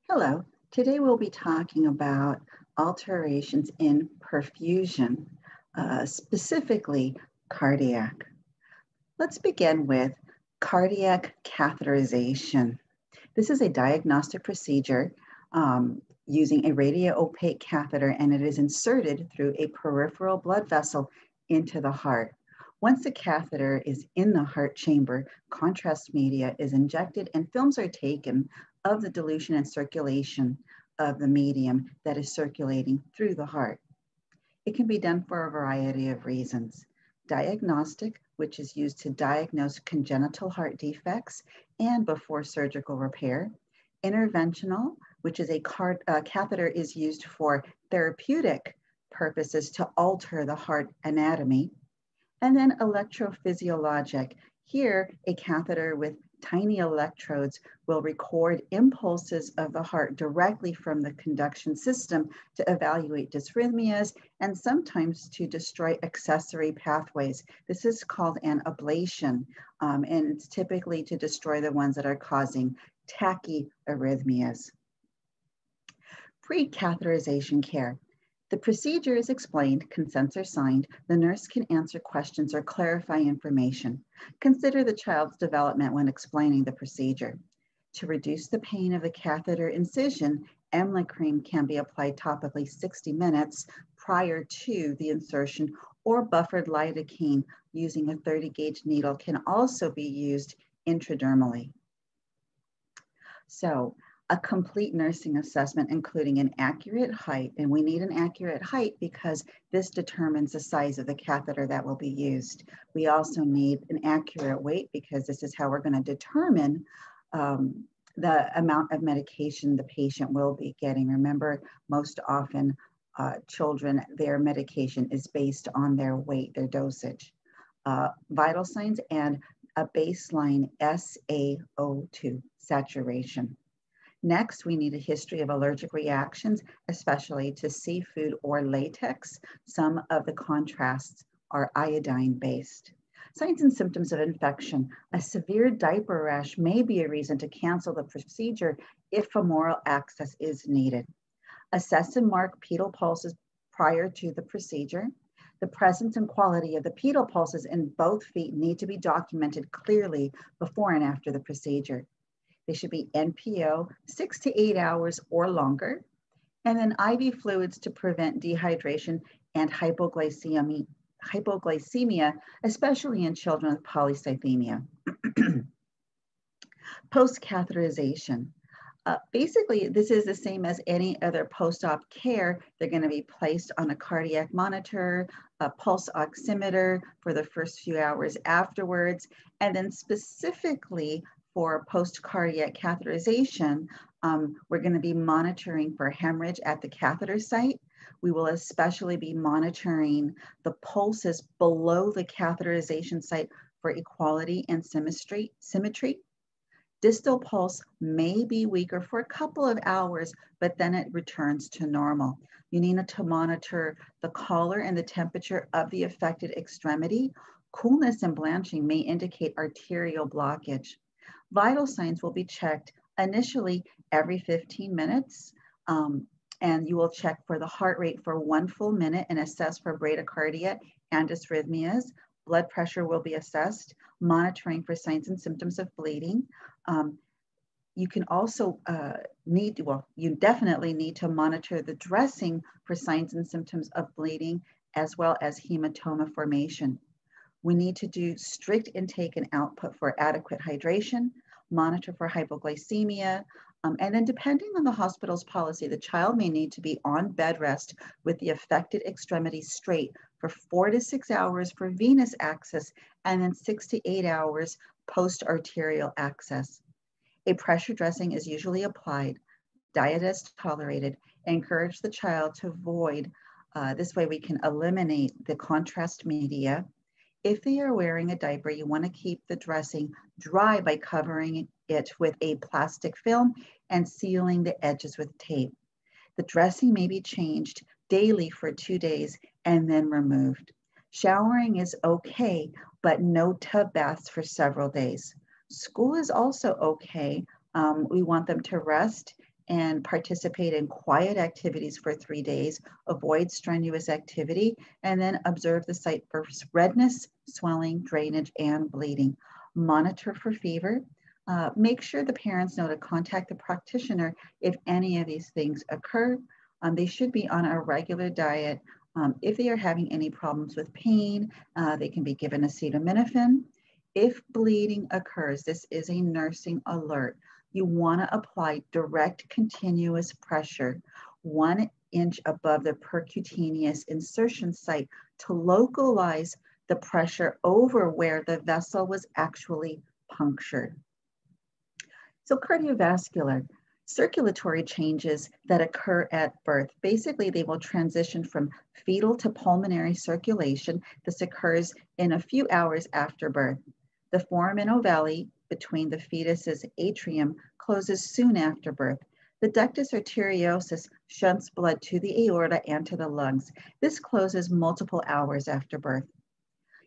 Hello, today we'll be talking about alterations in perfusion, specifically cardiac. Let's begin with cardiac catheterization. This is a diagnostic procedure using a radio-opaque catheter, and it is inserted through a peripheral blood vessel into the heart. Once the catheter is in the heart chamber, contrast media is injected and films are taken of the dilution and circulation of the medium that is circulating through the heart. It can be done for a variety of reasons. Diagnostic, which is used to diagnose congenital heart defects and before surgical repair. Interventional, which is a catheter is used for therapeutic purposes to alter the heart anatomy. And then electrophysiologic. Here, a catheter with tiny electrodes will record impulses of the heart directly from the conduction system to evaluate dysrhythmias and sometimes to destroy accessory pathways. This is called an ablation, and it's typically to destroy the ones that are causing tachyarrhythmias. Pre-catheterization care. The procedure is explained, consents are signed, the nurse can answer questions or clarify information. Consider the child's development when explaining the procedure. To reduce the pain of the catheter incision, Emla cream can be applied topically 60 minutes prior to the insertion, or buffered lidocaine using a 30-gauge needle can also be used intradermally. So, a complete nursing assessment, including an accurate height, and we need an accurate height because this determines the size of the catheter that will be used. We also need an accurate weight because this is how we're going to determine the amount of medication the patient will be getting. Remember, most often children, their medication is based on their weight, their dosage. Vital signs and a baseline SaO2 saturation. Next, we need a history of allergic reactions, especially to seafood or latex. Some of the contrasts are iodine-based. Signs and symptoms of infection. A severe diaper rash may be a reason to cancel the procedure if femoral access is needed. Assess and mark pedal pulses prior to the procedure. The presence and quality of the pedal pulses in both feet need to be documented clearly before and after the procedure. They should be NPO 6 to 8 hours or longer. And then IV fluids to prevent dehydration and hypoglycemia, especially in children with polycythemia. Post-catheterization. Basically, this is the same as any other post-op care. They're going to be placed on a cardiac monitor, a pulse oximeter for the first few hours afterwards, and then specifically for post-cardiac catheterization, we're going to be monitoring for hemorrhage at the catheter site. We will especially be monitoring the pulses below the catheterization site for equality and symmetry. Distal pulse may be weaker for a couple of hours, but then it returns to normal. You need to monitor the color and the temperature of the affected extremity. Coolness and blanching may indicate arterial blockage. Vital signs will be checked initially every 15 minutes, and you will check for the heart rate for 1 full minute and assess for bradycardia and dysrhythmias. Blood pressure will be assessed, monitoring for signs and symptoms of bleeding. You can also you definitely need to monitor the dressing for signs and symptoms of bleeding as well as hematoma formation. We need to do strict intake and output for adequate hydration, monitor for hypoglycemia, and then depending on the hospital's policy, the child may need to be on bed rest with the affected extremity straight for 4 to 6 hours for venous access, and then 6 to 8 hours post-arterial access. A pressure dressing is usually applied, diet is tolerated, encourage the child to avoid, this way we can eliminate the contrast media. If they are wearing a diaper, you want to keep the dressing dry by covering it with a plastic film and sealing the edges with tape. The dressing may be changed daily for 2 days and then removed. Showering is okay, but no tub baths for several days. School is also okay. We want them to rest and participate in quiet activities for 3 days, avoid strenuous activity, and then observe the site for redness, swelling, drainage, and bleeding. Monitor for fever. Make sure the parents know to contact the practitioner if any of these things occur. They should be on a regular diet. If they are having any problems with pain, they can be given acetaminophen. If bleeding occurs, this is a nursing alert. You want to apply direct continuous pressure 1 inch above the percutaneous insertion site to localize the pressure over where the vessel was actually punctured. So cardiovascular, circulatory changes that occur at birth. Basically, they will transition from fetal to pulmonary circulation. This occurs in a few hours after birth. The foramen ovale between the fetus's atrium closes soon after birth. The ductus arteriosus shunts blood to the aorta and to the lungs. This closes multiple hours after birth.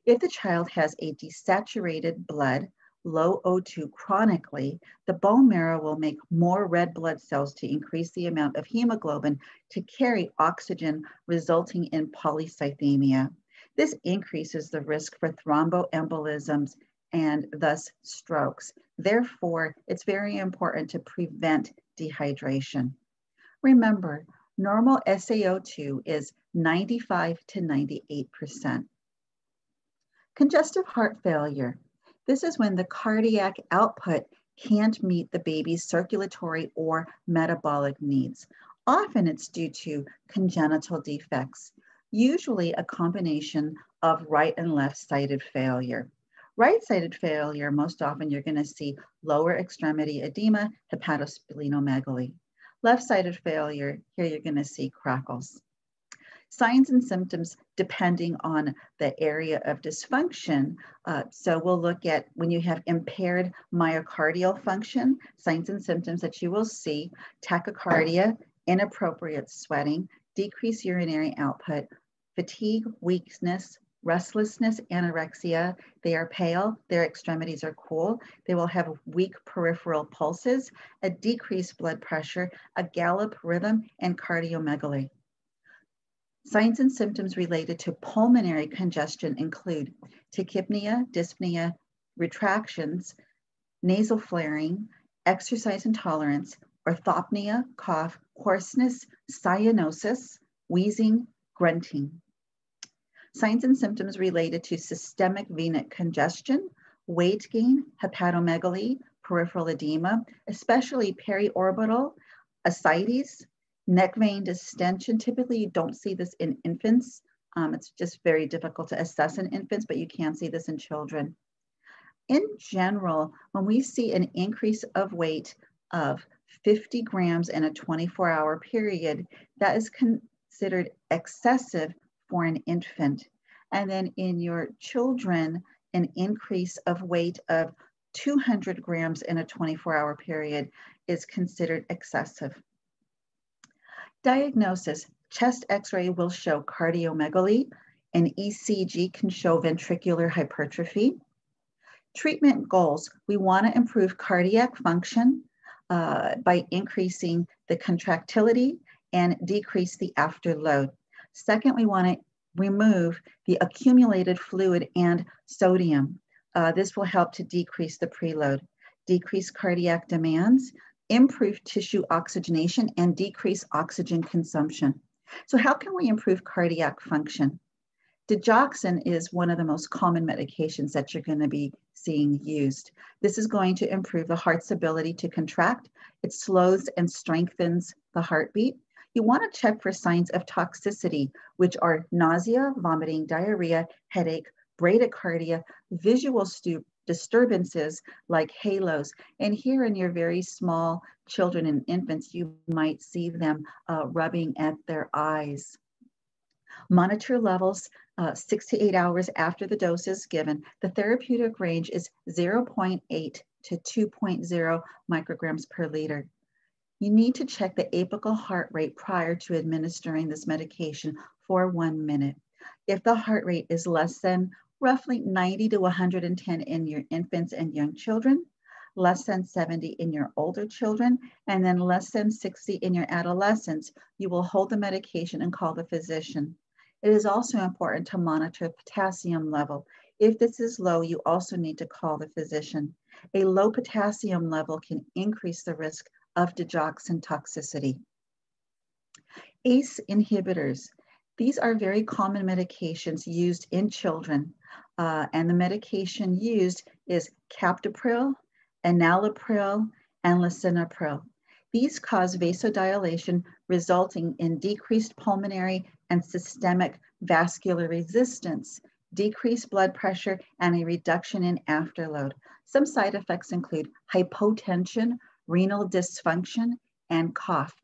If the child has a desaturated blood, low O2 chronically, the bone marrow will make more red blood cells to increase the amount of hemoglobin to carry oxygen, resulting in polycythemia. This increases the risk for thromboembolisms and thus strokes. Therefore, it's very important to prevent dehydration. Remember, normal SaO2 is 95 to 98%. Congestive heart failure. This is when the cardiac output can't meet the baby's circulatory or metabolic needs. Often it's due to congenital defects, usually a combination of right and left-sided failure. Right-sided failure, most often you're going to see lower extremity edema, hepatosplenomegaly. Left-sided failure, here you're going to see crackles. Signs and symptoms depending on the area of dysfunction. So we'll look at when you have impaired myocardial function, signs and symptoms that you will see: tachycardia, inappropriate sweating, decreased urinary output, fatigue, weakness, restlessness, anorexia. They are pale, their extremities are cool. They will have weak peripheral pulses, a decreased blood pressure, a gallop rhythm, and cardiomegaly. Signs and symptoms related to pulmonary congestion include tachypnea, dyspnea, retractions, nasal flaring, exercise intolerance, orthopnea, cough, hoarseness, cyanosis, wheezing, grunting. Signs and symptoms related to systemic venous congestion, weight gain, hepatomegaly, peripheral edema, especially periorbital, ascites, neck vein distension. Typically, you don't see this in infants. It's just very difficult to assess in infants, but you can see this in children. In general, when we see an increase of weight of 50 grams in a 24-hour period, that is considered excessive for an infant. And then in your children, an increase of weight of 200 grams in a 24-hour period is considered excessive. Diagnosis: chest x-ray will show cardiomegaly, an ECG can show ventricular hypertrophy. Treatment goals: we want to improve cardiac function by increasing the contractility and decrease the afterload. Second, we want to remove the accumulated fluid and sodium. This will help to decrease the preload, decrease cardiac demands, improve tissue oxygenation, and decrease oxygen consumption. So how can we improve cardiac function? Digoxin is one of the most common medications that you're going to be seeing used. This is going to improve the heart's ability to contract. It slows and strengthens the heartbeat. You want to check for signs of toxicity, which are nausea, vomiting, diarrhea, headache, bradycardia, visual disturbances like halos. And here in your very small children and infants, you might see them rubbing at their eyes. Monitor levels 6 to 8 hours after the dose is given. The therapeutic range is 0.8 to 2.0 micrograms per liter. You need to check the apical heart rate prior to administering this medication for 1 minute. If the heart rate is less than roughly 90 to 110 in your infants and young children, less than 70 in your older children, and then less than 60 in your adolescents, you will hold the medication and call the physician. It is also important to monitor potassium level. If this is low, you also need to call the physician. A low potassium level can increase the risk of digoxin toxicity. ACE inhibitors. These are very common medications used in children, and the medication used is captopril, enalapril, and lisinopril. These cause vasodilation, resulting in decreased pulmonary and systemic vascular resistance, decreased blood pressure, and a reduction in afterload. Some side effects include hypotension, renal dysfunction, and cough.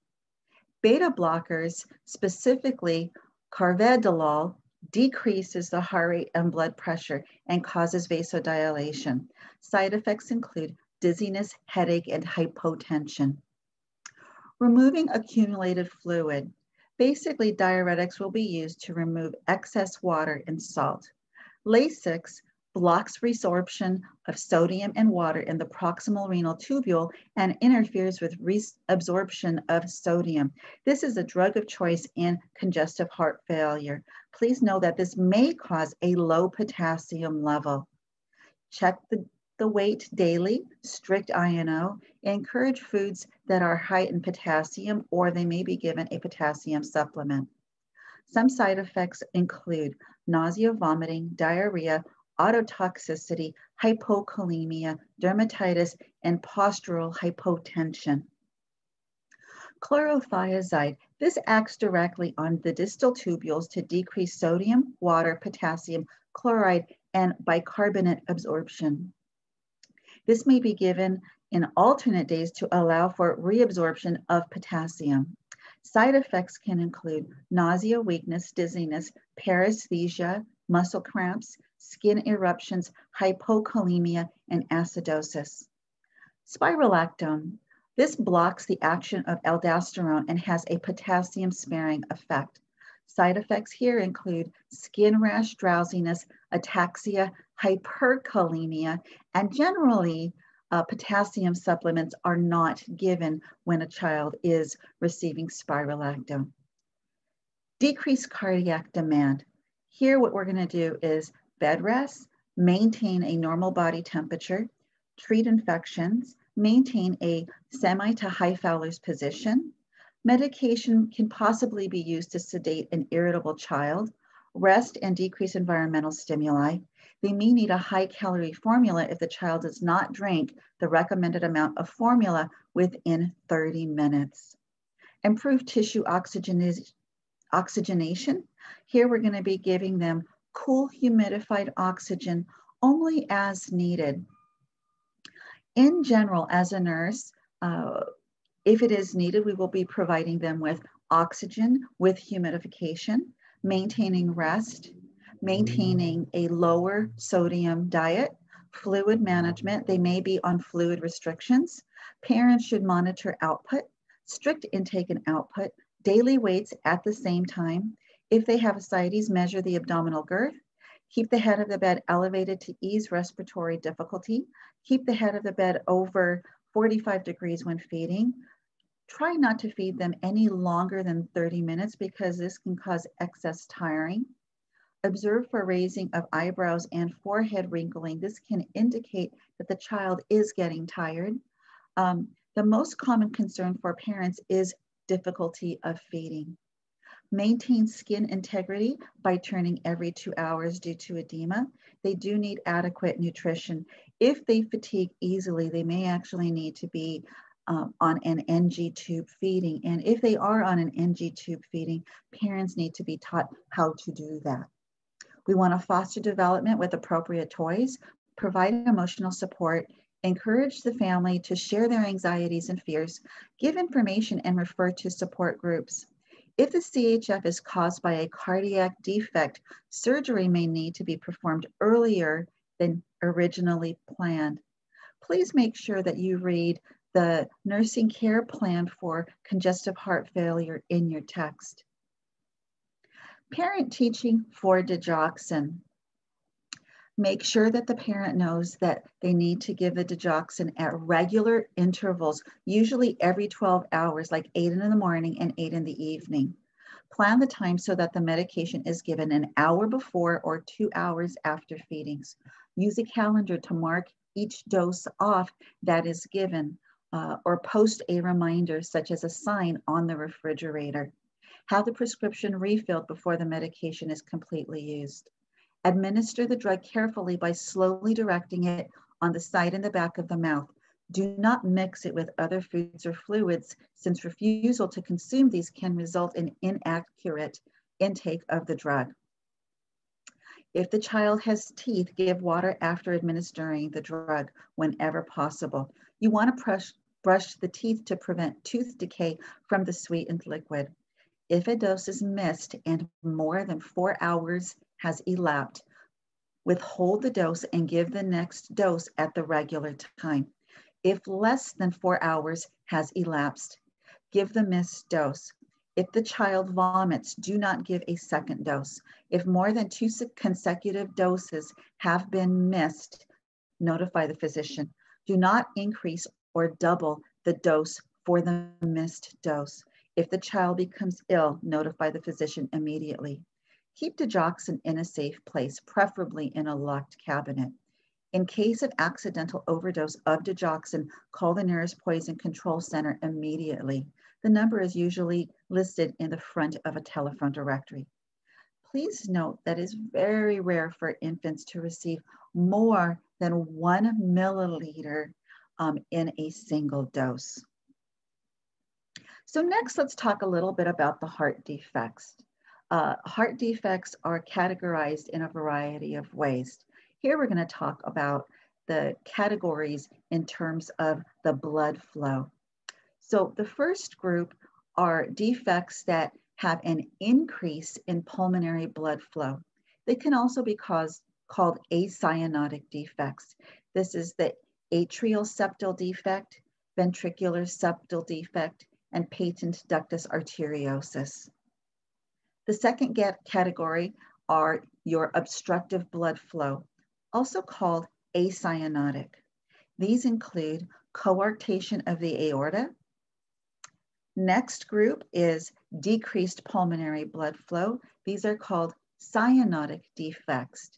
Beta blockers, specifically carvedilol, decreases the heart rate and blood pressure and causes vasodilation. Side effects include dizziness, headache, and hypotension. Removing accumulated fluid. Basically, diuretics will be used to remove excess water and salt. Lasix blocks resorption of sodium and water in the proximal renal tubule and interferes with reabsorption of sodium. This is a drug of choice in congestive heart failure. Please know that this may cause a low potassium level. Check the weight daily, strict INO, encourage foods that are high in potassium, or they may be given a potassium supplement. Some side effects include nausea, vomiting, diarrhea, ototoxicity, hypokalemia, dermatitis, and postural hypotension. Chlorothiazide. This acts directly on the distal tubules to decrease sodium, water, potassium, chloride, and bicarbonate absorption. This may be given in alternate days to allow for reabsorption of potassium. Side effects can include nausea, weakness, dizziness, paresthesia, muscle cramps, skin eruptions, hypokalemia, and acidosis. Spirulactone. This blocks the action of aldosterone and has a potassium-sparing effect. Side effects here include skin rash, drowsiness, ataxia, hyperkalemia, and generally, potassium supplements are not given when a child is receiving spirulactone. Decreased cardiac demand. Here, what we're going to do is bed rest, maintain a normal body temperature, treat infections, maintain a semi to high Fowler's position. Medication can possibly be used to sedate an irritable child, rest and decrease environmental stimuli. They may need a high-calorie formula if the child does not drink the recommended amount of formula within 30 minutes. Improve tissue oxygenation. Here we're going to be giving them cool humidified oxygen only as needed. In general, as a nurse, if it is needed, we will be providing them with oxygen with humidification, maintaining rest, maintaining a lower sodium diet, fluid management. They may be on fluid restrictions. Parents should monitor output, strict intake and output, daily weights at the same time. If they have ascites, measure the abdominal girth. Keep the head of the bed elevated to ease respiratory difficulty. Keep the head of the bed over 45 degrees when feeding. Try not to feed them any longer than 30 minutes because this can cause excess tiring. Observe for raising of eyebrows and forehead wrinkling. This can indicate that the child is getting tired. The most common concern for parents is difficulty of feeding. Maintain skin integrity by turning every 2 hours due to edema. They do need adequate nutrition. If they fatigue easily, they may actually need to be on an NG tube feeding. And if they are on an NG tube feeding, parents need to be taught how to do that. We want to foster development with appropriate toys, provide emotional support, encourage the family to share their anxieties and fears, give information and refer to support groups. If the CHF is caused by a cardiac defect, surgery may need to be performed earlier than originally planned. Please make sure that you read the nursing care plan for congestive heart failure in your text. Parent teaching for digoxin. Make sure that the parent knows that they need to give the digoxin at regular intervals, usually every 12 hours, like 8 in the morning and 8 in the evening. Plan the time so that the medication is given an hour before or 2 hours after feedings. Use a calendar to mark each dose off that is given, or post a reminder such as a sign on the refrigerator. Have the prescription refilled before the medication is completely used. Administer the drug carefully by slowly directing it on the side and the back of the mouth. Do not mix it with other foods or fluids, since refusal to consume these can result in inaccurate intake of the drug. If the child has teeth, give water after administering the drug whenever possible. You want to brush the teeth to prevent tooth decay from the sweetened liquid. If a dose is missed and more than 4 hours has elapsed, withhold the dose and give the next dose at the regular time. If less than 4 hours has elapsed, give the missed dose. If the child vomits, do not give a second dose. If more than 2 consecutive doses have been missed, notify the physician. Do not increase or double the dose for the missed dose. If the child becomes ill, notify the physician immediately. Keep digoxin in a safe place, preferably in a locked cabinet. In case of accidental overdose of digoxin, call the nearest poison control center immediately. The number is usually listed in the front of a telephone directory. Please note that it is very rare for infants to receive more than 1 milliliter in a single dose. So next, let's talk a little bit about the heart defects. Heart defects are categorized in a variety of ways. Here we're going to talk about the categories in terms of the blood flow. So the first group are defects that have an increase in pulmonary blood flow. They can also be called acyanotic defects. This is the atrial septal defect, ventricular septal defect, and patent ductus arteriosus. The second category are your obstructive blood flow, also called acyanotic. These include coarctation of the aorta. Next group is decreased pulmonary blood flow. These are called cyanotic defects.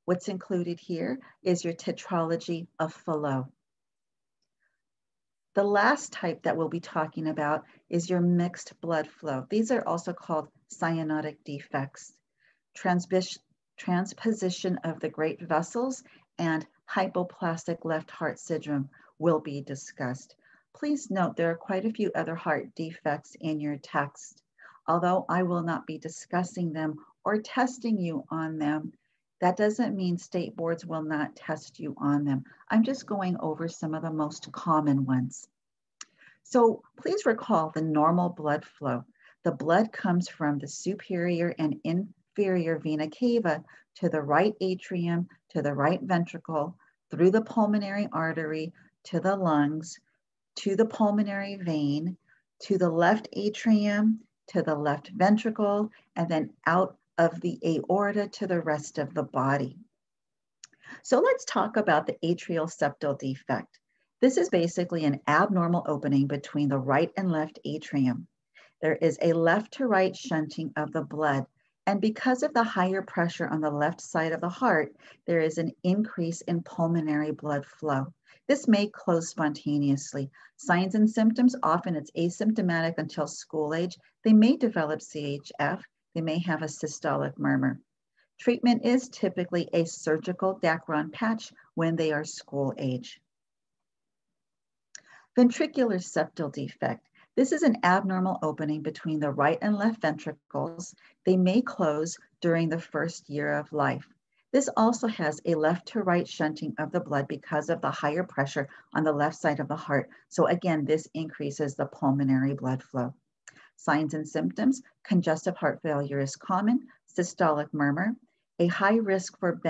What's included here is your tetralogy of Fallot. The last type that we'll be talking about is your mixed blood flow. These are also called cyanotic defects. Transposition of the great vessels and hypoplastic left heart syndrome will be discussed. Please note there are quite a few other heart defects in your text. Although I will not be discussing them or testing you on them, that doesn't mean state boards will not test you on them. I'm just going over some of the most common ones. So please recall the normal blood flow. The blood comes from the superior and inferior vena cava to the right atrium, to the right ventricle, through the pulmonary artery, to the lungs, to the pulmonary vein, to the left atrium, to the left ventricle, and then out of the aorta to the rest of the body. So let's talk about the atrial septal defect. This is basically an abnormal opening between the right and left atrium. There is a left to right shunting of the blood, and because of the higher pressure on the left side of the heart, there is an increase in pulmonary blood flow. This may close spontaneously. Signs and symptoms, often it's asymptomatic until school age. They may develop CHF. They may have a systolic murmur. Treatment is typically a surgical Dacron patch when they are school age. Ventricular septal defect. This is an abnormal opening between the right and left ventricles. They may close during the first year of life. This also has a left to right shunting of the blood because of the higher pressure on the left side of the heart. So again, this increases the pulmonary blood flow. Signs and symptoms, congestive heart failure is common, systolic murmur, a high risk for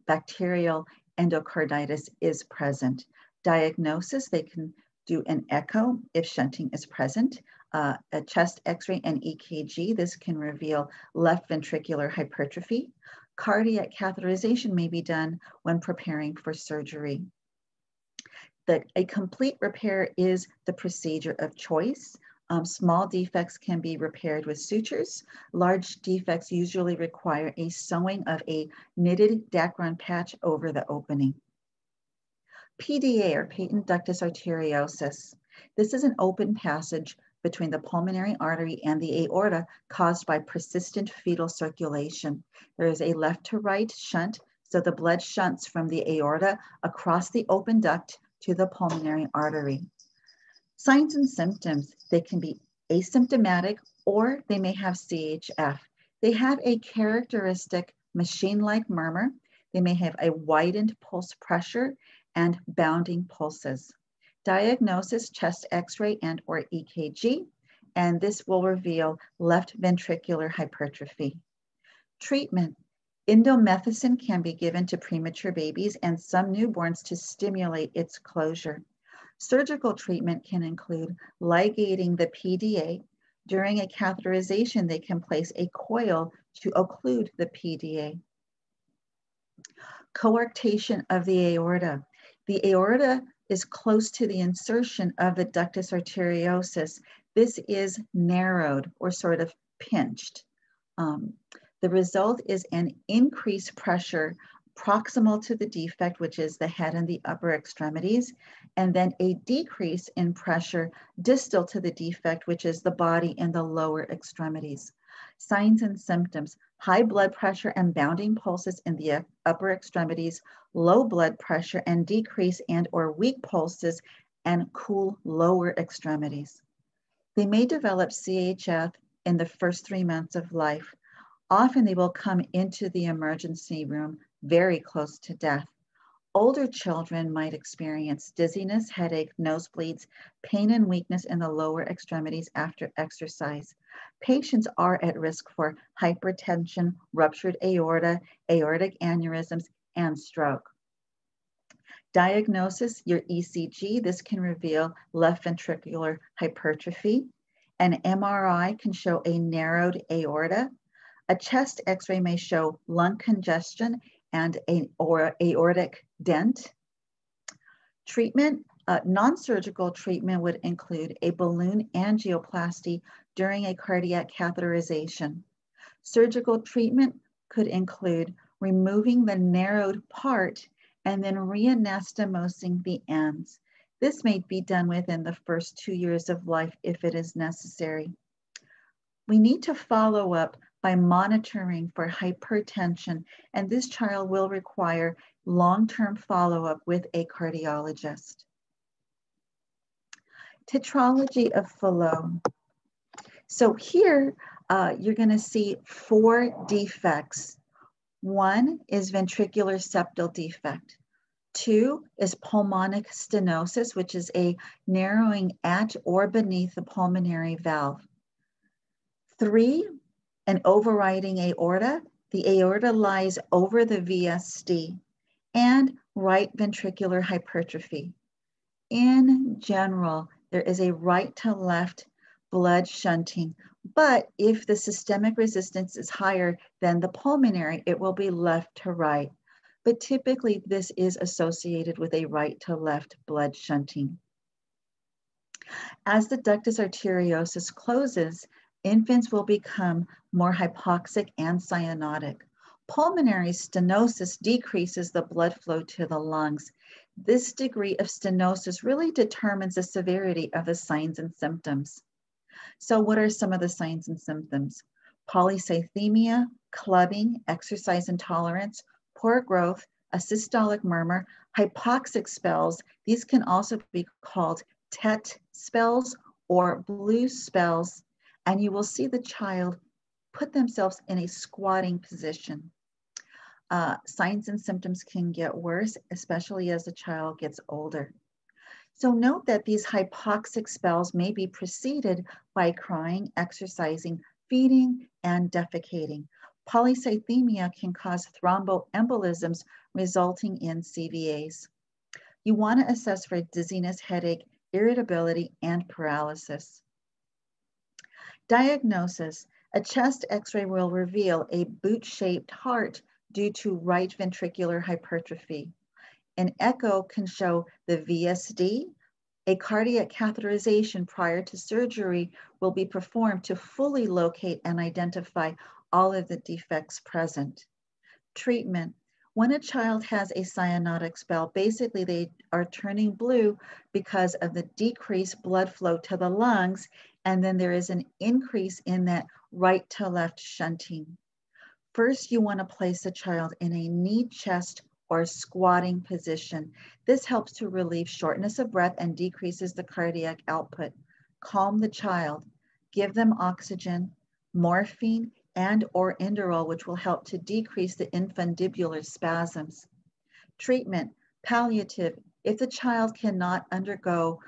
bacterial endocarditis is present. Diagnosis, they can do an echo if shunting is present, a chest x-ray and EKG. This can reveal left ventricular hypertrophy. Cardiac catheterization may be done when preparing for surgery. A complete repair is the procedure of choice. Small defects can be repaired with sutures. Large defects usually require a sewing of a knitted Dacron patch over the opening. PDA, or patent ductus arteriosus. This is an open passage between the pulmonary artery and the aorta caused by persistent fetal circulation. There is a left to right shunt, so the blood shunts from the aorta across the open duct to the pulmonary artery. Signs and symptoms, they can be asymptomatic or they may have CHF. They have a characteristic machine-like murmur. They may have a widened pulse pressure and bounding pulses. Diagnosis, chest x-ray and or EKG, and this will reveal left ventricular hypertrophy. Treatment, indomethacin can be given to premature babies and some newborns to stimulate its closure. Surgical treatment can include ligating the PDA. During a catheterization, they can place a coil to occlude the PDA. Coarctation of the aorta. The aorta is close to the insertion of the ductus arteriosus. This is narrowed or sort of pinched. The result is an increased pressure proximal to the defect, which is the head and the upper extremities, and then a decrease in pressure distal to the defect, which is the body and the lower extremities. Signs and symptoms, high blood pressure and bounding pulses in the upper extremities, low blood pressure and decrease and or weak pulses, and cool lower extremities. They may develop CHF in the first 3 months of life. Often they will come into the emergency room very close to death. Older children might experience dizziness, headache, nosebleeds, pain and weakness in the lower extremities after exercise. Patients are at risk for hypertension, ruptured aorta, aortic aneurysms, and stroke. Diagnosis, your ECG, this can reveal left ventricular hypertrophy. An MRI can show a narrowed aorta. A chest x-ray may show lung congestion and or aortic dent. Treatment, non-surgical treatment would include a balloon angioplasty during a cardiac catheterization. Surgical treatment could include removing the narrowed part and then reanastomosing the ends. This may be done within the first 2 years of life if it is necessary. We need to follow up by monitoring for hypertension, and this child will require long-term follow-up with a cardiologist. Tetralogy of Fallot. So here, you're gonna see 4 defects. 1 is ventricular septal defect. 2 is pulmonic stenosis, which is a narrowing at or beneath the pulmonary valve. 3, an overriding aorta. The aorta lies over the VSD, and right ventricular hypertrophy. In general, there is a right to left blood shunting, but if the systemic resistance is higher than the pulmonary, it will be left to right. But typically this is associated with a right to left blood shunting. As the ductus arteriosus closes, infants will become more hypoxic and cyanotic. Pulmonary stenosis decreases the blood flow to the lungs. This degree of stenosis really determines the severity of the signs and symptoms. So what are some of the signs and symptoms? Polycythemia, clubbing, exercise intolerance, poor growth, a systolic murmur, hypoxic spells. These can also be called TET spells or blue spells, and you will see the child put themselves in a squatting position. Signs and symptoms can get worse, especially as the child gets older. So note that these hypoxic spells may be preceded by crying, exercising, feeding, and defecating. Polycythemia can cause thromboembolisms resulting in CVAs. You want to assess for dizziness, headache, irritability, and paralysis. Diagnosis, a chest x-ray will reveal a boot-shaped heart due to right ventricular hypertrophy. An echo can show the VSD. A cardiac catheterization prior to surgery will be performed to fully locate and identify all of the defects present. Treatment. When a child has a cyanotic spell, basically they are turning blue because of the decreased blood flow to the lungs, and then there is an increase in that right to left shunting. First, you want to place the child in a knee, chest, or squatting position. This helps to relieve shortness of breath and decreases the cardiac output. Calm the child. Give them oxygen, morphine, and or Inderal, which will help to decrease the infundibular spasms. Treatment, palliative. If the child cannot undergo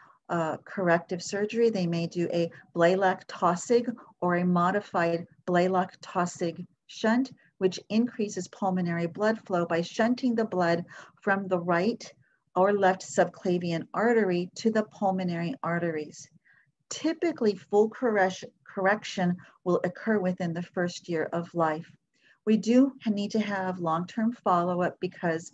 corrective surgery, they may do a Blalock-Taussig or a modified Blalock-Taussig shunt, which increases pulmonary blood flow by shunting the blood from the right or left subclavian artery to the pulmonary arteries. Typically, full correction will occur within the first year of life. We do need to have long-term follow-up because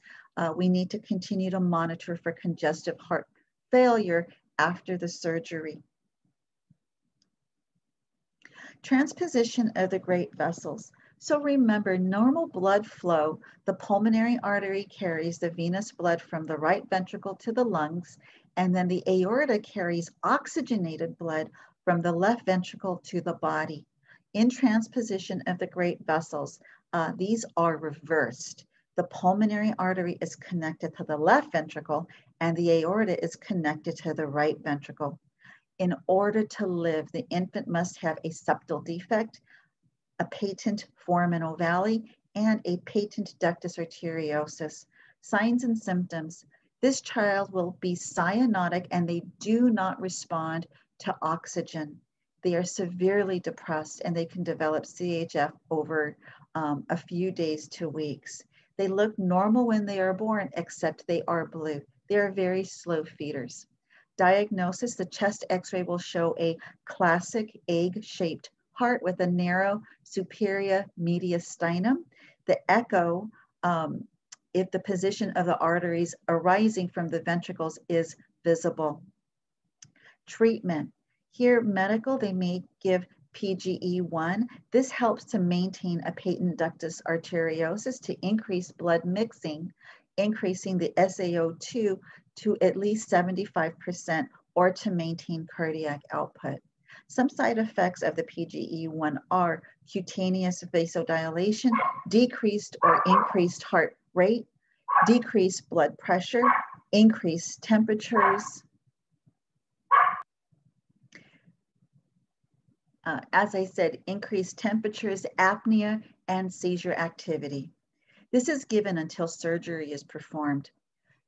we need to continue to monitor for congestive heart failure after the surgery. Transposition of the great vessels. So remember, normal blood flow, the pulmonary artery carries the venous blood from the right ventricle to the lungs, and then the aorta carries oxygenated blood from the left ventricle to the body. In transposition of the great vessels, these are reversed. The pulmonary artery is connected to the left ventricle, and the aorta is connected to the right ventricle. In order to live, the infant must have a septal defect, a patent foramen ovale, and a patent ductus arteriosus. Signs and symptoms. This child will be cyanotic and they do not respond to oxygen. They are severely depressed and they can develop CHF over a few days to weeks. They look normal when they are born, except they are blue. They are very slow feeders. Diagnosis, the chest x-ray will show a classic egg-shaped heart with a narrow superior mediastinum. The echo, if the position of the arteries arising from the ventricles is visible. Treatment. Here, medical, they may give PGE1. This helps to maintain a patent ductus arteriosus to increase blood mixing, increasing the SaO2 to at least 75% or to maintain cardiac output. Some side effects of the PGE1 are cutaneous vasodilation, decreased or increased heart rate, decreased blood pressure, increased temperatures. As I said, increased temperatures, apnea, and seizure activity. This is given until surgery is performed.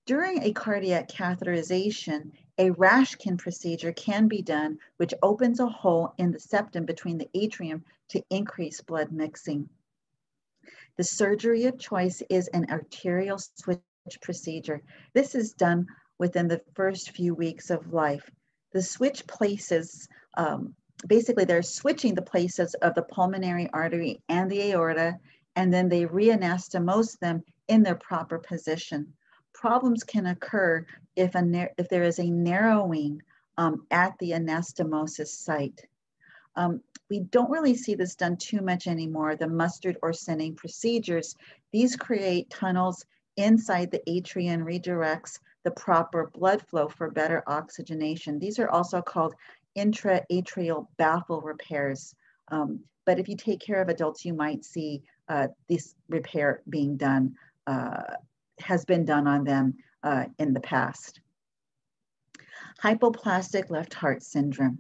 During a cardiac catheterization, a Rashkin procedure can be done, which opens a hole in the septum between the atrium to increase blood mixing. The surgery of choice is an arterial switch procedure. This is done within the first few weeks of life. The switch places, basically they're switching the places of the pulmonary artery and the aorta, and then they reanastomose them in their proper position. Problems can occur if there is a narrowing at the anastomosis site. We don't really see this done too much anymore, the mustard or Senning procedures. These create tunnels inside the atria and redirects the proper blood flow for better oxygenation. These are also called intra-atrial baffle repairs. But if you take care of adults, you might see this repair being done, has been done on them in the past. Hypoplastic left heart syndrome.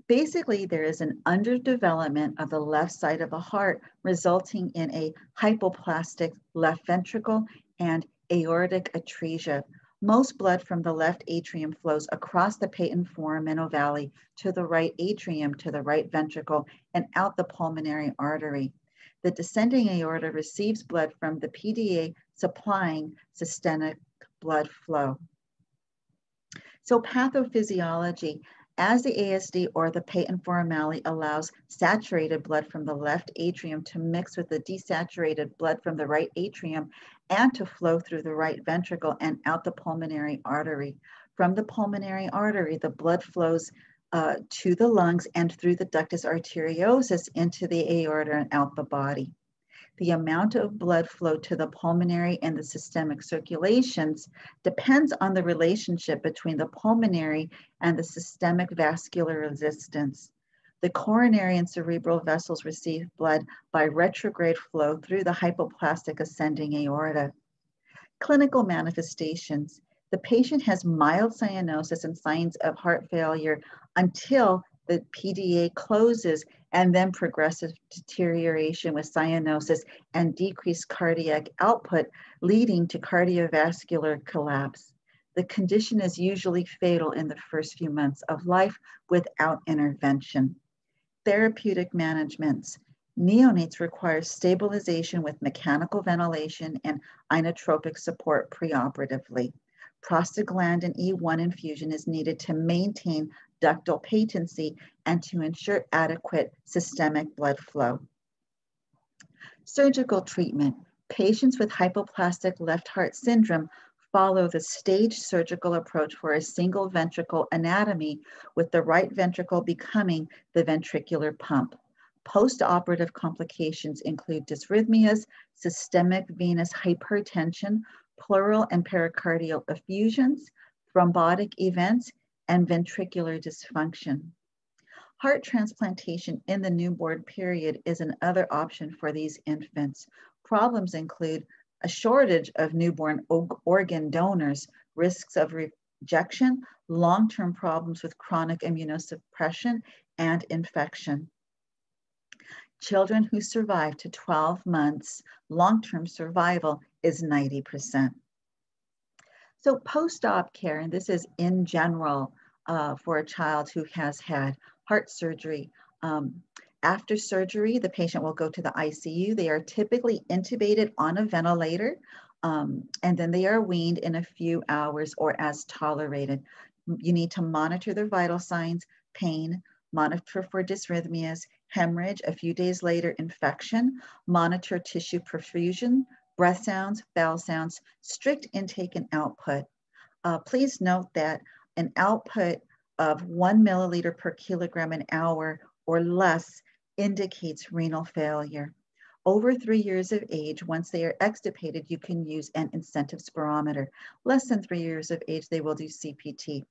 Basically, there is an underdevelopment of the left side of the heart, resulting in a hypoplastic left ventricle and aortic atresia. Most blood from the left atrium flows across the patent foramen ovale to the right atrium, to the right ventricle, and out the pulmonary artery. The descending aorta receives blood from the PDA, supplying systemic blood flow. So pathophysiology, As the ASD or the patent formally allows saturated blood from the left atrium to mix with the desaturated blood from the right atrium and to flow through the right ventricle and out the pulmonary artery. From the pulmonary artery, the blood flows to the lungs and through the ductus arteriosus into the aorta and out the body. The amount of blood flow to the pulmonary and the systemic circulations depends on the relationship between the pulmonary and the systemic vascular resistance. The coronary and cerebral vessels receive blood by retrograde flow through the hypoplastic ascending aorta. Clinical manifestations. The patient has mild cyanosis and signs of heart failure until the PDA closes, and then progressive deterioration with cyanosis and decreased cardiac output, leading to cardiovascular collapse. The condition is usually fatal in the first few months of life without intervention. Therapeutic managements. Neonates require stabilization with mechanical ventilation and inotropic support preoperatively. Prostaglandin E1 infusion is needed to maintain ductal patency and to ensure adequate systemic blood flow. Surgical treatment. Patients with hypoplastic left heart syndrome follow the staged surgical approach for a single ventricle anatomy, with the right ventricle becoming the ventricular pump. Post-operative complications include dysrhythmias, systemic venous hypertension, pleural and pericardial effusions, thrombotic events, and ventricular dysfunction. Heart transplantation in the newborn period is another option for these infants. Problems include a shortage of newborn organ donors, risks of rejection, long-term problems with chronic immunosuppression, and infection. Children who survive to 12 months, long-term survival is 90%. So post-op care, and this is in general for a child who has had heart surgery. After surgery, the patient will go to the ICU. They are typically intubated on a ventilator, and then they are weaned in a few hours or as tolerated. You need to monitor their vital signs, pain, monitor for dysrhythmias, hemorrhage, a few days later, infection, monitor tissue perfusion, breath sounds, bowel sounds, strict intake and output. Please note that an output of 1 milliliter per kilogram an hour or less indicates renal failure. Over 3 years of age, once they are extubated, you can use an incentive spirometer. Less than 3 years of age, they will do CPT.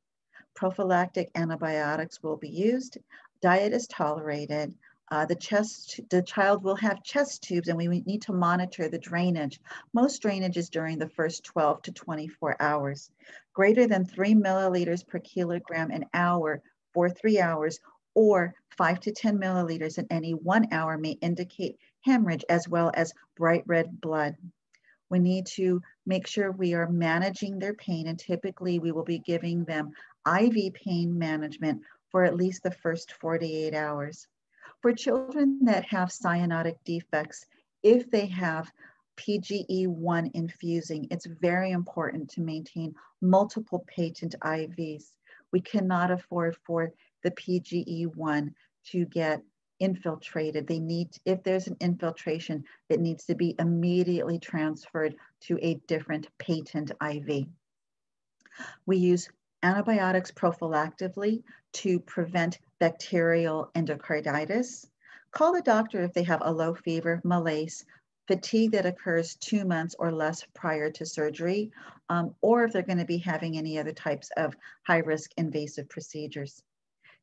Prophylactic antibiotics will be used. Diet is tolerated. The child will have chest tubes, and we need to monitor the drainage. Most drainage is during the first 12 to 24 hours. Greater than 3 milliliters per kilogram an hour for 3 hours, or 5 to 10 milliliters in any 1 hour may indicate hemorrhage as well as bright red blood. We need to make sure we are managing their pain, and typically we will be giving them IV pain management for at least the first 48 hours. For children that have cyanotic defects, if they have PGE1 infusing, it's very important to maintain multiple patent IVs. We cannot afford for the PGE1 to get infiltrated. They need, if there's an infiltration, it needs to be immediately transferred to a different patent IV. We use antibiotics prophylactically to prevent bacterial endocarditis. Call the doctor if they have a low fever, malaise, fatigue that occurs 2 months or less prior to surgery, or if they're going to be having any other types of high-risk invasive procedures.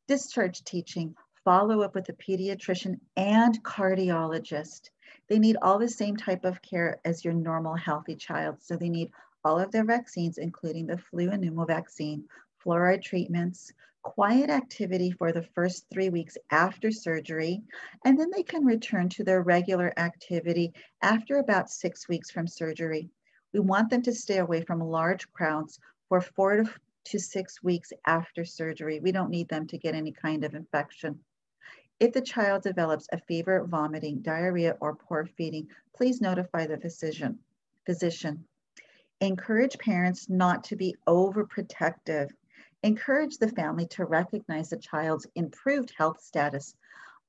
Discharge teaching, follow up with a pediatrician and cardiologist. They need all the same type of care as your normal healthy child. So they need all of their vaccines, including the flu and pneumo vaccine, fluoride treatments, quiet activity for the first 3 weeks after surgery, and then they can return to their regular activity after about 6 weeks from surgery. We want them to stay away from large crowds for 4 to 6 weeks after surgery. We don't need them to get any kind of infection. If the child develops a fever, vomiting, diarrhea, or poor feeding, please notify the physician. Encourage parents not to be overprotective. Encourage the family to recognize the child's improved health status.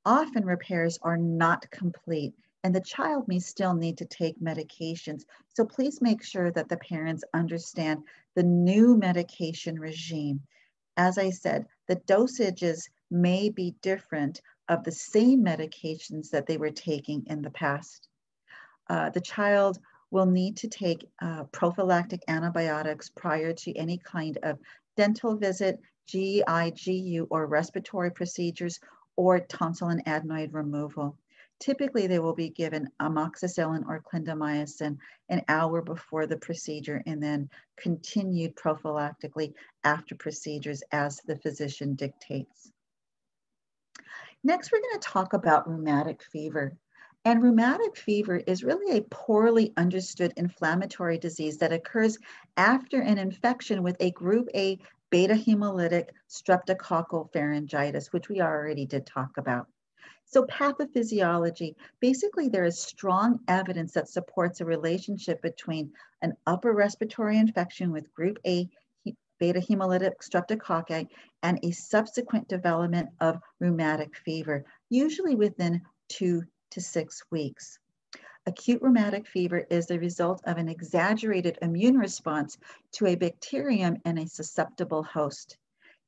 Often repairs are not complete and the child may still need to take medications. So please make sure that the parents understand the new medication regime. As I said, the dosages may be different of the same medications that they were taking in the past. The child will need to take prophylactic antibiotics prior to any kind of dental visit, GI, GU, or respiratory procedures, or tonsil and adenoid removal. Typically, they will be given amoxicillin or clindamycin an hour before the procedure and then continued prophylactically after procedures as the physician dictates. Next, we're going to talk about rheumatic fever. And rheumatic fever is really a poorly understood inflammatory disease that occurs after an infection with a group A beta hemolytic streptococcal pharyngitis, which we already did talk about. So pathophysiology, basically there is strong evidence that supports a relationship between an upper respiratory infection with group A beta hemolytic streptococci and a subsequent development of rheumatic fever, usually within 2 to 6 weeks. Acute rheumatic fever is the result of an exaggerated immune response to a bacterium in a susceptible host.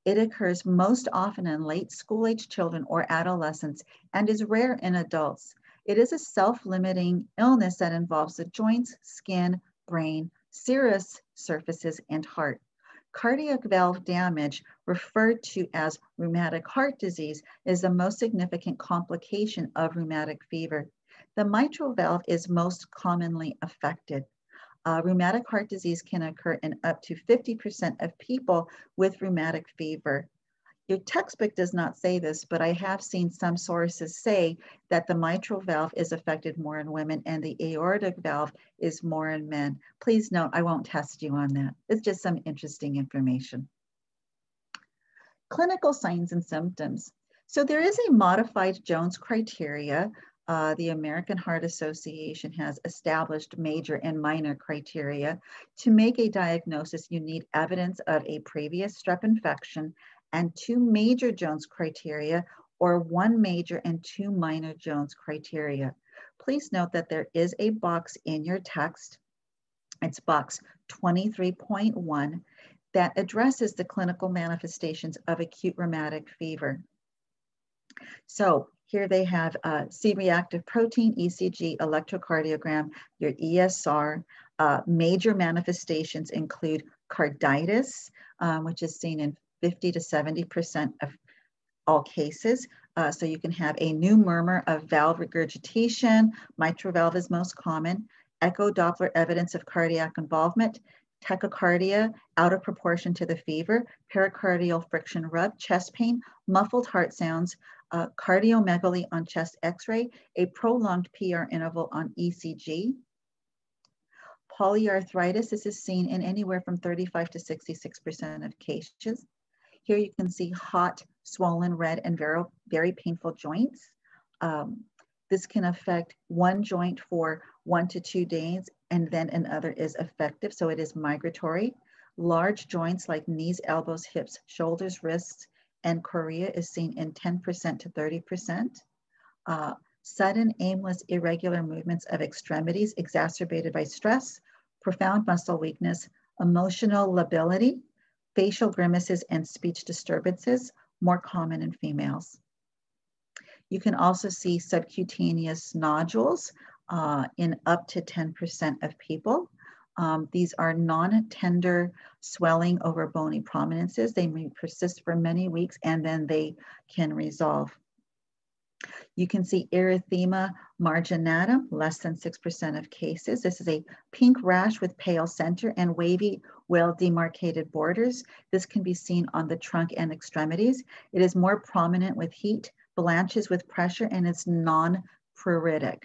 It occurs most often in late school-age children or adolescents and is rare in adults. It is a self-limiting illness that involves the joints, skin, brain, serous surfaces, and heart. Cardiac valve damage, referred to as rheumatic heart disease, is the most significant complication of rheumatic fever. The mitral valve is most commonly affected. Rheumatic heart disease can occur in up to 50% of people with rheumatic fever. Your textbook does not say this, but I have seen some sources say that the mitral valve is affected more in women and the aortic valve is more in men. Please note, I won't test you on that. It's just some interesting information. Clinical signs and symptoms. So there is a modified Jones criteria. The American Heart Association has established major and minor criteria. To make a diagnosis, you need evidence of a previous strep infection and 2 major Jones criteria, or 1 major and 2 minor Jones criteria. Please note that there is a box in your text, it's box 23.1, that addresses the clinical manifestations of acute rheumatic fever. So here they have C-reactive protein, ECG, electrocardiogram, your ESR. Major manifestations include carditis, which is seen in 50 to 70% of all cases. So you can have a new murmur of valve regurgitation. Mitral valve is most common. Echo Doppler evidence of cardiac involvement. Tachycardia out of proportion to the fever. Pericardial friction rub. Chest pain. Muffled heart sounds. Cardiomegaly on chest x-ray. A prolonged PR interval on ECG. Polyarthritis, this is seen in anywhere from 35 to 66% of cases. Here you can see hot, swollen, red, and very painful joints. This can affect one joint for 1 to 2 days, and then another is effective, so it is migratory. Large joints like knees, elbows, hips, shoulders, wrists, and chorea is seen in 10% to 30%. Sudden, aimless, irregular movements of extremities exacerbated by stress, profound muscle weakness, emotional lability, facial grimaces, and speech disturbances, more common in females. You can also see subcutaneous nodules in up to 10% of people. These are non-tender swelling over bony prominences. They may persist for many weeks and then they can resolve. You can see erythema marginatum, less than 6% of cases. This is a pink rash with pale center and wavy, well-demarcated borders. This can be seen on the trunk and extremities. It is more prominent with heat, blanches with pressure, and it's non-pruritic.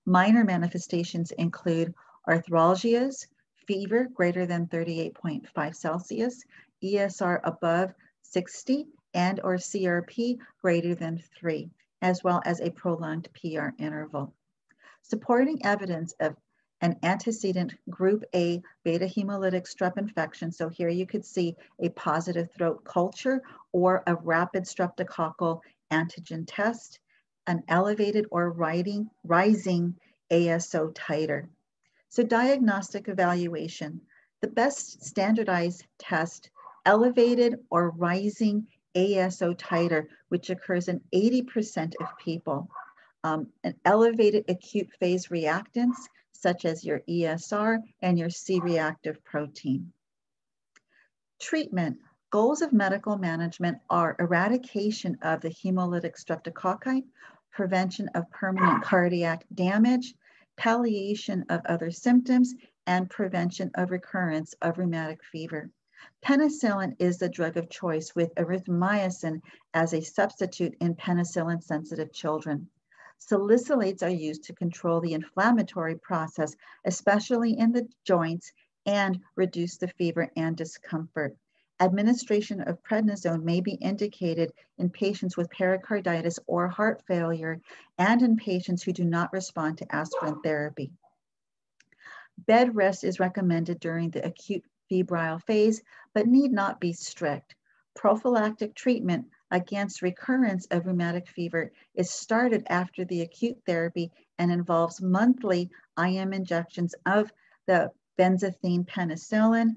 Minor manifestations include arthralgias, fever greater than 38.5 Celsius, ESR above 60, and or CRP greater than 3, as well as a prolonged PR interval. Supporting evidence of an antecedent group A beta hemolytic strep infection. So here you could see a positive throat culture or a rapid streptococcal antigen test, an elevated or rising ASO titer. So diagnostic evaluation, the best standardized test, elevated or rising ASO titer, which occurs in 80% of people. An elevated acute phase reactants, such as your ESR and your C-reactive protein. Treatment. Goals of medical management are eradication of the hemolytic streptococci, prevention of permanent cardiac damage, palliation of other symptoms, and prevention of recurrence of rheumatic fever. Penicillin is the drug of choice with erythromycin as a substitute in penicillin-sensitive children. Salicylates are used to control the inflammatory process, especially in the joints, and reduce the fever and discomfort. Administration of prednisone may be indicated in patients with pericarditis or heart failure and in patients who do not respond to aspirin therapy. Bed rest is recommended during the acute febrile phase, but need not be strict. Prophylactic treatment against recurrence of rheumatic fever is started after the acute therapy and involves monthly IM injections of the benzathine penicillin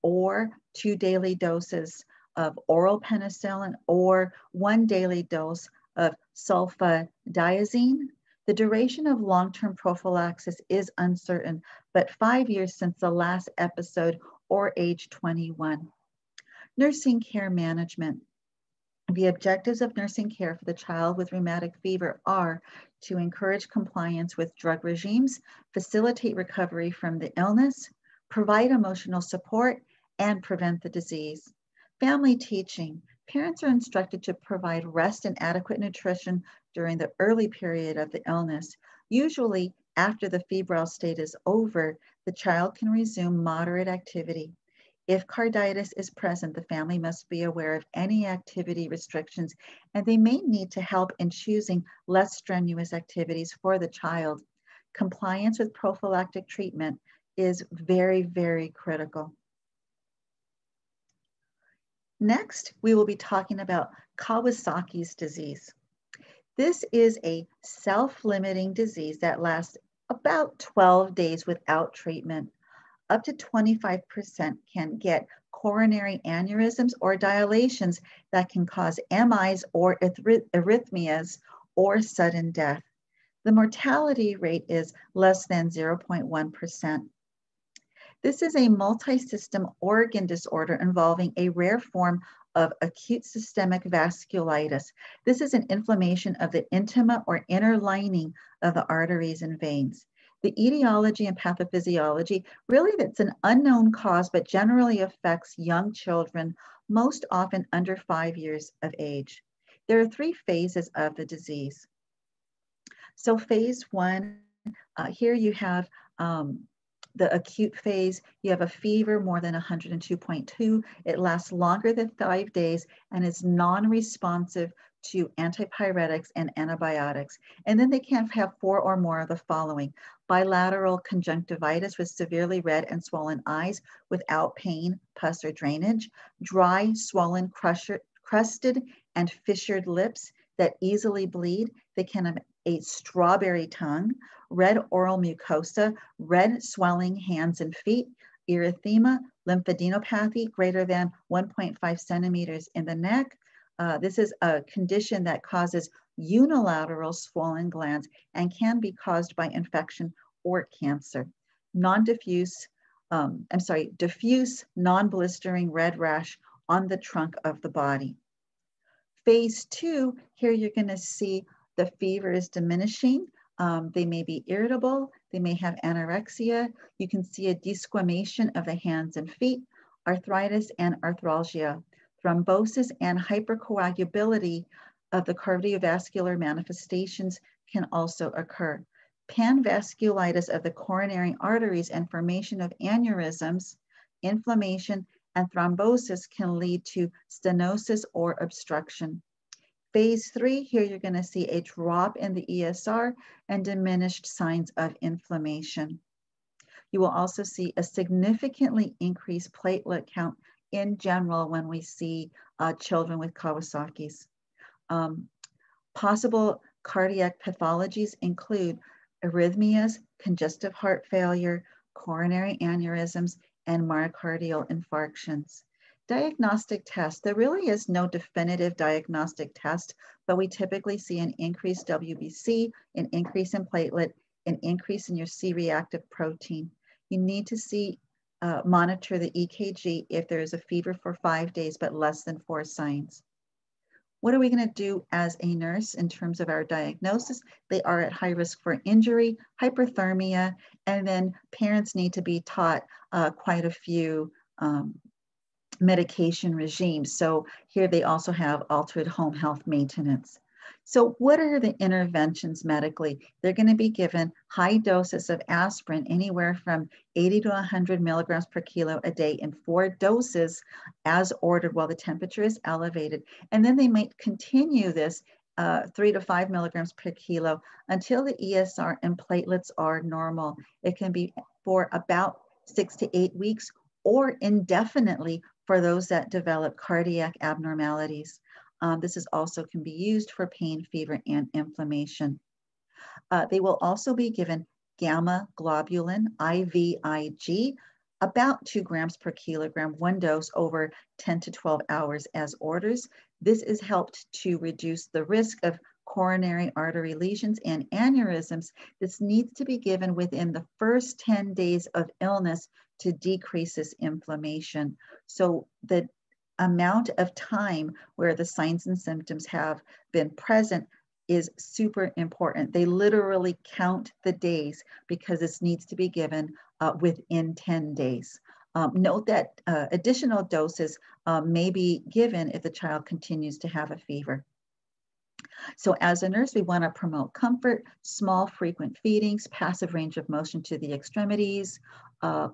or 2 daily doses of oral penicillin or 1 daily dose of sulfadiazine. The duration of long-term prophylaxis is uncertain, but 5 years since the last episode or age 21. Nursing care management. The objectives of nursing care for the child with rheumatic fever are to encourage compliance with drug regimes, facilitate recovery from the illness, provide emotional support, and prevent the disease. Family teaching. Parents are instructed to provide rest and adequate nutrition during the early period of the illness. Usually, after the febrile state is over, the child can resume moderate activity. If carditis is present, the family must be aware of any activity restrictions, and they may need to help in choosing less strenuous activities for the child. Compliance with prophylactic treatment is very, very critical. Next, we will be talking about Kawasaki's disease. This is a self-limiting disease that lasts about 12 days without treatment. Up to 25% can get coronary aneurysms or dilations that can cause MIs or arrhythmias or sudden death. The mortality rate is less than 0.1%. This is a multi-system organ disorder involving a rare form of acute systemic vasculitis. This is an inflammation of the intima or inner lining of the arteries and veins. The etiology and pathophysiology, really it's an unknown cause, but generally affects young children, most often under 5 years of age. There are 3 phases of the disease. So phase 1, here you have the acute phase. You have a fever more than 102.2. It lasts longer than 5 days and is non-responsive to antipyretics and antibiotics. And then they can have 4 or more of the following: bilateral conjunctivitis with severely red and swollen eyes without pain, pus, or drainage, dry, swollen, crusted, and fissured lips that easily bleed. They can have a strawberry tongue, red oral mucosa, red swelling hands and feet, erythema, lymphadenopathy greater than 1.5 centimeters in the neck. This is a condition that causes unilateral swollen glands and can be caused by infection or cancer. Diffuse non-blistering red rash on the trunk of the body. Phase 2, here you're going to see the fever is diminishing. They may be irritable. They may have anorexia. You can see a desquamation of the hands and feet, arthritis and arthralgia. Thrombosis and hypercoagulability of the cardiovascular manifestations can also occur. Panvasculitis of the coronary arteries and formation of aneurysms, inflammation, and thrombosis can lead to stenosis or obstruction. Phase 3, here you're going to see a drop in the ESR and diminished signs of inflammation. You will also see a significantly increased platelet count in general when we see children with Kawasaki's. Possible cardiac pathologies include arrhythmias, congestive heart failure, coronary aneurysms, and myocardial infarctions. Diagnostic tests, there really is no definitive diagnostic test, but we typically see an increased WBC, an increase in platelet, an increase in your C-reactive protein. You need to monitor the EKG if there is a fever for 5 days, but less than 4 signs. What are we going to do as a nurse in terms of our diagnosis? They are at high risk for injury, hyperthermia, and then parents need to be taught quite a few medication regimes. So here they also have altered home health maintenance. So what are the interventions medically? They're going to be given high doses of aspirin, anywhere from 80 to 100 milligrams per kilo a day in 4 doses as ordered while the temperature is elevated. And then they might continue this 3 to 5 milligrams per kilo until the ESR and platelets are normal. It can be for about 6 to 8 weeks or indefinitely for those that develop cardiac abnormalities. This is also can be used for pain, fever, and inflammation. They will also be given gamma globulin, IVIG, about 2 grams per kilogram, 1 dose over 10 to 12 hours as orders. This is helped to reduce the risk of coronary artery lesions and aneurysms. This needs to be given within the first 10 days of illness to decrease this inflammation. So the amount of time where the signs and symptoms have been present is super important. They literally count the days because this needs to be given within 10 days. Note that additional doses may be given if the child continues to have a fever. So as a nurse, we want to promote comfort, small frequent feedings, passive range of motion to the extremities,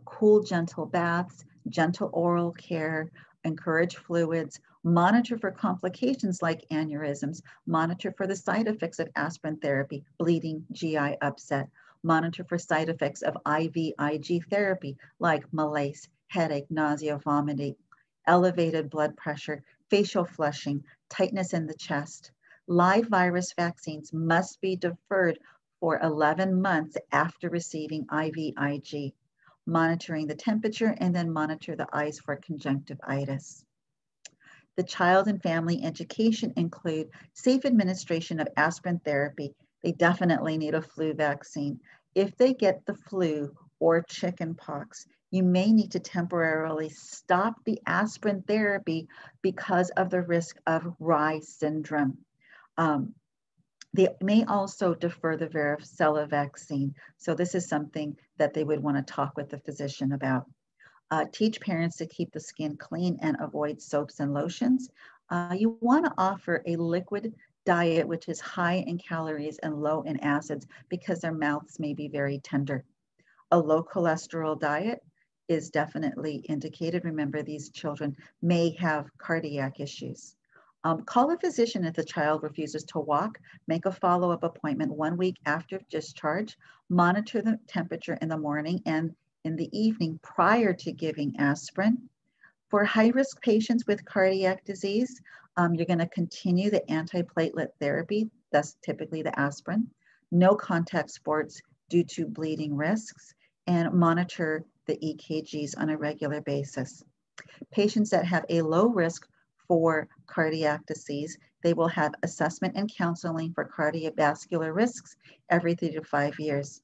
cool, gentle baths, gentle oral care, encourage fluids, monitor for complications like aneurysms, monitor for the side effects of aspirin therapy, bleeding, GI upset, monitor for side effects of IVIG therapy like malaise, headache, nausea, vomiting, elevated blood pressure, facial flushing, tightness in the chest. Live virus vaccines must be deferred for 11 months after receiving IVIG. Monitoring the temperature, and then monitor the eyes for conjunctivitis. The child and family education include safe administration of aspirin therapy. They definitely need a flu vaccine. If they get the flu or chicken pox, you may need to temporarily stop the aspirin therapy because of the risk of Rye syndrome. They may also defer the varicella vaccine. So this is something that they would want to talk with the physician about. Teach parents to keep the skin clean and avoid soaps and lotions. You want to offer a liquid diet which is high in calories and low in acids because their mouths may be very tender. A low cholesterol diet is definitely indicated. Remember, these children may have cardiac issues. Call a physician if the child refuses to walk. Make a follow-up appointment 1 week after discharge. Monitor the temperature in the morning and in the evening prior to giving aspirin. For high-risk patients with cardiac disease, you're going to continue the antiplatelet therapy, that's typically the aspirin. No contact sports due to bleeding risks, and monitor the EKGs on a regular basis. Patients that have a low risk for cardiac disease, they will have assessment and counseling for cardiovascular risks every 3 to 5 years.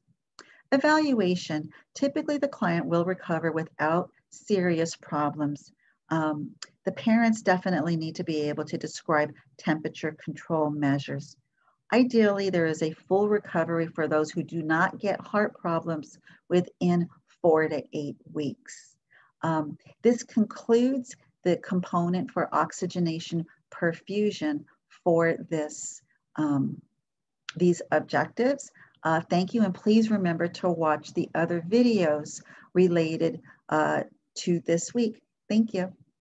Evaluation, typically the client will recover without serious problems. The parents definitely need to be able to describe temperature control measures. Ideally, there is a full recovery for those who do not get heart problems within 4 to 8 weeks. This concludes the component for oxygenation perfusion for this, these objectives. Thank you, and please remember to watch the other videos related to this week. Thank you.